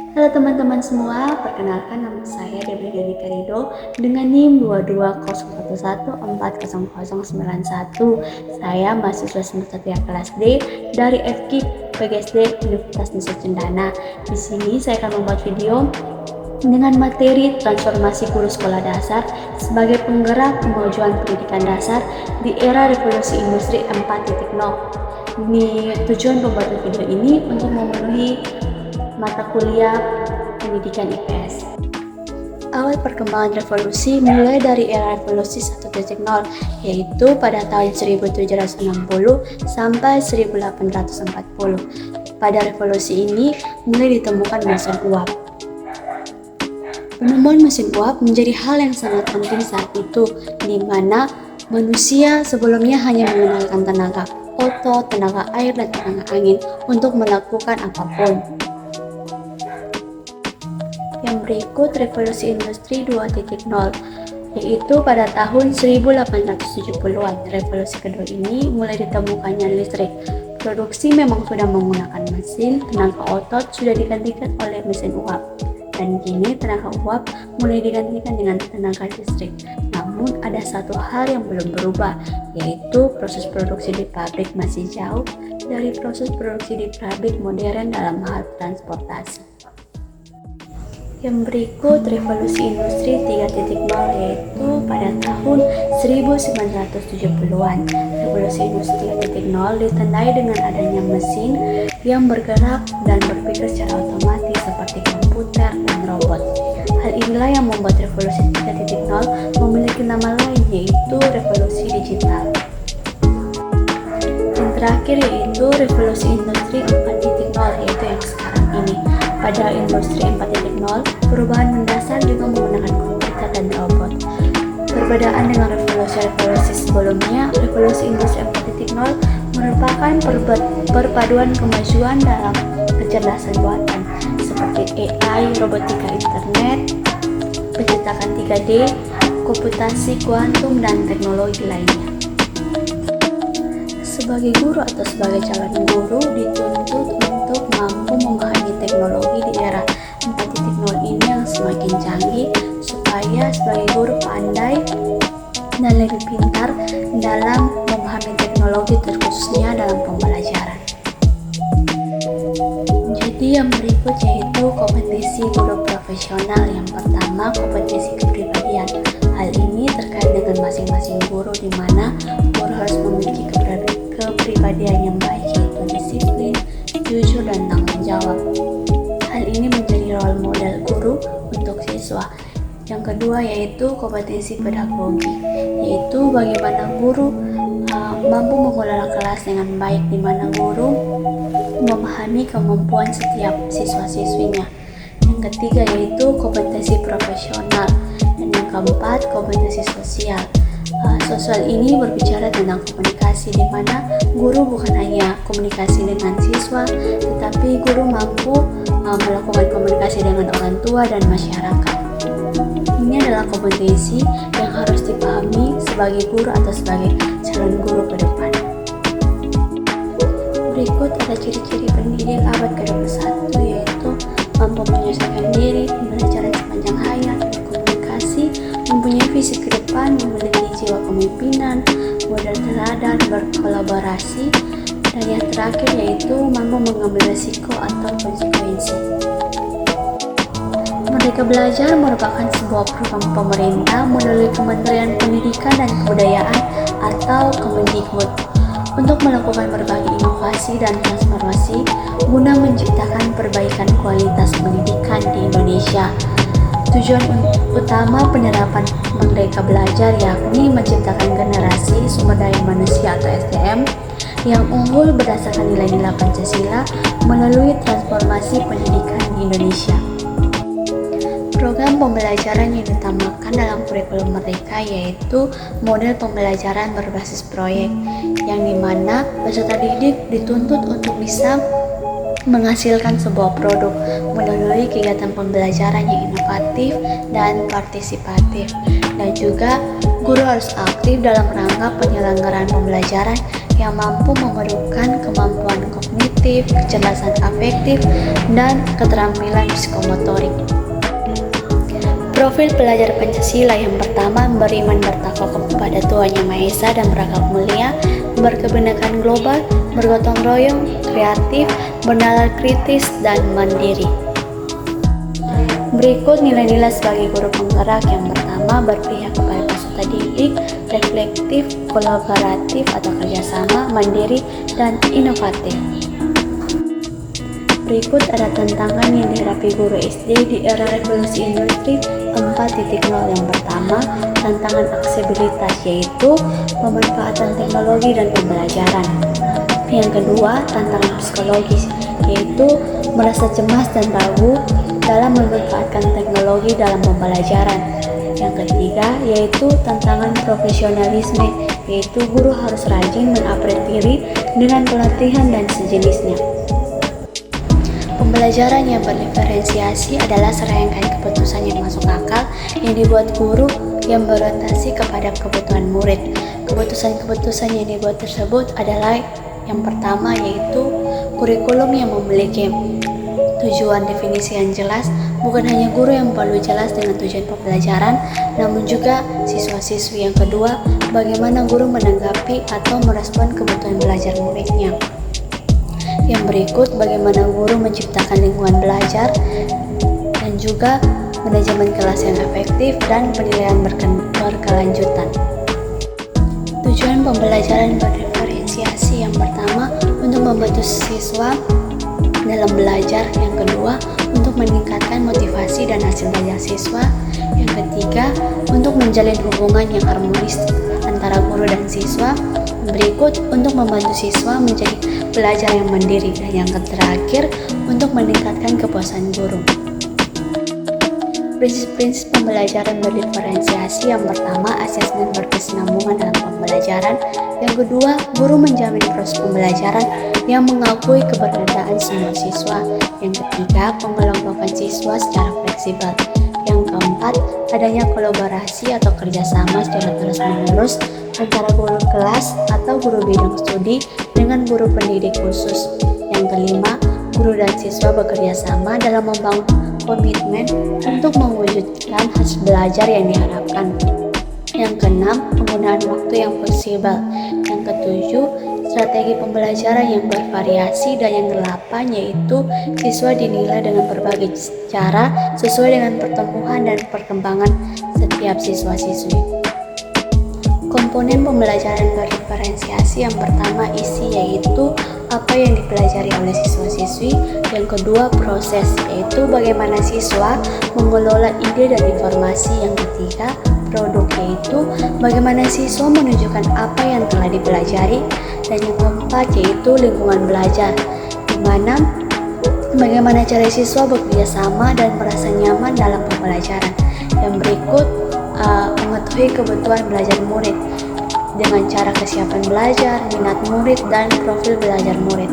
Halo teman-teman semua, perkenalkan nama saya Debbie Ganika Rido dengan NIM 22011400091. Saya mahasiswa semester 3 kelas D dari FKIP PGSD Universitas Nusa Cendana. Di sini saya akan membuat video dengan materi transformasi guru sekolah dasar sebagai penggerak kemajuan pendidikan dasar di era revolusi industri 4.0. Tujuan pembuatan video ini untuk memenuhi mata kuliah pendidikan IPS. Awal perkembangan revolusi mulai dari era revolusi 1.0, yaitu pada tahun 1760 sampai 1840. Pada revolusi ini mulai ditemukan mesin uap. Penemuan mesin uap menjadi hal yang sangat penting saat itu, di mana manusia sebelumnya hanya menggunakan tenaga otot, tenaga air, dan tenaga angin untuk melakukan apapun. Yang berikut revolusi industri 2.0, yaitu pada tahun 1870-an. Revolusi kedua ini mulai ditemukannya listrik. Produksi memang sudah menggunakan mesin, tenaga otot sudah digantikan oleh mesin uap. Dan kini tenaga uap mulai digantikan dengan tenaga listrik. Namun ada satu hal yang belum berubah, yaitu proses produksi di pabrik masih jauh dari proses produksi di pabrik modern dalam hal transportasi. Yang berikut revolusi industri 3.0, yaitu pada tahun 1970-an. Revolusi industri 3.0 ditandai dengan adanya mesin yang bergerak dan berpikir secara otomatis seperti komputer dan robot. Hal inilah yang membuat revolusi 3.0 memiliki nama lain, yaitu revolusi digital. Yang terakhir yaitu revolusi industri 4.0, yaitu yang sekarang ini. Pada industri 4.0, perubahan mendasar juga menggunakan komputer dan robot. Perbedaan dengan revolusi sebelumnya, revolusi industri 4.0 merupakan perpaduan kemajuan dalam kecerdasan buatan seperti AI, robotika internet, pencetakan 3D, komputasi kuantum, dan teknologi lainnya. Sebagai guru atau sebagai calon guru dituntut untuk mampu memahami teknologi di era 4.0 ini yang semakin canggih, supaya sebagai guru pandai dan lebih pintar dalam memahami teknologi, terkhususnya dalam pembelajaran. Jadi yang berikut yaitu kompetisi guru profesional. Yang pertama, kompetisi kepribadian. Hal ini terkait dengan masing-masing guru, di mana guru harus memiliki kepribadian yang baik, yaitu disiplin, jujur, dan tanggung jawab. Hal ini menjadi role model guru untuk siswa. Yang kedua yaitu kompetensi pedagogi, yaitu bagaimana guru mampu mengelola kelas dengan baik, di mana guru memahami kemampuan setiap siswa-siswinya. Yang ketiga yaitu kompetensi profesional, dan yang keempat kompetensi sosial. Sosial ini berbicara tentang komunikasi, di mana guru bukan hanya komunikasi dengan siswa, tetapi guru mampu melakukan komunikasi dengan orang tua dan masyarakat. Ini adalah kompetensi yang harus dipahami sebagai guru atau sebagai calon guru ke depan. Berikut ada ciri-ciri pendidik abad ke-21, yaitu mampu menyelesaikan diri, belajar sepanjang hayat, berkomunikasi, mempunyai visi ke depan, memiliki jiwa kepemimpinan, mudah tersadar, berkolaborasi, dan yang terakhir yaitu mampu mengambil risiko atau konsekuensi. Merdeka Belajar merupakan sebuah program pemerintah melalui Kementerian Pendidikan dan Kebudayaan atau Kemendikbud untuk melakukan berbagai inovasi dan transformasi guna menciptakan perbaikan kualitas pendidikan di Indonesia. Tujuan utama penerapan Merdeka Belajar yakni menciptakan generasi sumber daya manusia atau SDM yang unggul berdasarkan nilai-nilai Pancasila melalui transformasi pendidikan di Indonesia. Program pembelajaran yang diutamakan dalam kurikulum Merdeka yaitu model pembelajaran berbasis proyek, yang dimana peserta didik dituntut untuk bisa menghasilkan sebuah produk melalui kegiatan pembelajaran yang inovatif dan partisipatif, dan juga guru harus aktif dalam rangka penyelenggaraan pembelajaran yang mampu memadukan kemampuan kognitif, kecerdasan afektif, dan keterampilan psikomotorik. Profil pelajar Pancasila yang pertama beriman bertakwa kepada Tuhan Yang Maha Esa dan berakhlak mulia, berkebinekaan global, bergotong royong, kreatif, bernalar kritis, dan mandiri. Berikut nilai-nilai sebagai guru penggerak. Yang pertama, berpihak kepada peserta didik, reflektif, kolaboratif atau kerjasama, mandiri, dan inovatif. Berikut ada tantangan yang dihadapi guru SD di era revolusi industri 4.0. Yang pertama, tantangan aksesibilitas, yaitu pemanfaatan teknologi dan pembelajaran. Yang kedua, tantangan psikologis, yaitu merasa cemas dan ragu dalam memanfaatkan teknologi dalam pembelajaran. Yang ketiga, yaitu tantangan profesionalisme, yaitu guru harus rajin mengupgrade diri dengan pelatihan dan sejenisnya. Pembelajaran yang berdiferensiasi adalah serangkaian keputusan yang masuk akal yang dibuat guru yang berorientasi kepada kebutuhan murid. Keputusan-keputusan yang dibuat tersebut adalah yang pertama, yaitu kurikulum yang memiliki tujuan definisi yang jelas. Bukan hanya guru yang perlu jelas dengan tujuan pembelajaran, namun juga siswa-siswi. Yang kedua, bagaimana guru menanggapi atau merespon kebutuhan belajar muridnya. Yang berikut, bagaimana guru menciptakan lingkungan belajar dan juga manajemen kelas yang efektif dan penilaian berkelanjutan. Tujuan pembelajaran berdiferensiasi, yang pertama, untuk membantu siswa dalam belajar. Yang kedua, untuk meningkatkan motivasi dan hasil belajar siswa. Yang ketiga, untuk menjalin hubungan yang harmonis antara guru dan siswa. Berikut, untuk membantu siswa menjadi belajar yang mandiri. Dan yang terakhir, untuk meningkatkan kepuasan guru. Prinsip-prinsip pembelajaran berdiferensiasi. Yang pertama, asesmen berkesinambungan dalam pembelajaran. Yang kedua, guru menjamin proses pembelajaran yang mengakui keberadaan semua siswa. Yang ketiga, pengelompokan siswa secara fleksibel. Yang keempat, adanya kolaborasi atau kerjasama secara terus-menerus antara guru kelas atau guru bidang studi dengan guru pendidik khusus. Yang kelima, guru dan siswa bekerja sama dalam membangun komitmen untuk mewujudkan hasil belajar yang diharapkan. Yang keenam, penggunaan waktu yang fleksibel. Yang ketujuh, strategi pembelajaran yang bervariasi. Dan yang kedelapan, yaitu siswa dinilai dengan berbagai cara sesuai dengan pertumbuhan dan perkembangan setiap siswa-siswi. Komponen pembelajaran berdiferensiasi. Yang pertama, isi, yaitu apa yang dipelajari oleh siswa-siswi. Yang kedua, proses, yaitu bagaimana siswa mengelola ide dan informasi. Yang ketiga, produk, yaitu bagaimana siswa menunjukkan apa yang telah dipelajari. Dan yang keempat, yaitu lingkungan belajar, di mana bagaimana cara siswa bekerja sama dan merasa nyaman dalam pembelajaran. Yang berikut, mengetahui kebutuhan belajar murid dengan cara kesiapan belajar, minat murid, dan profil belajar murid.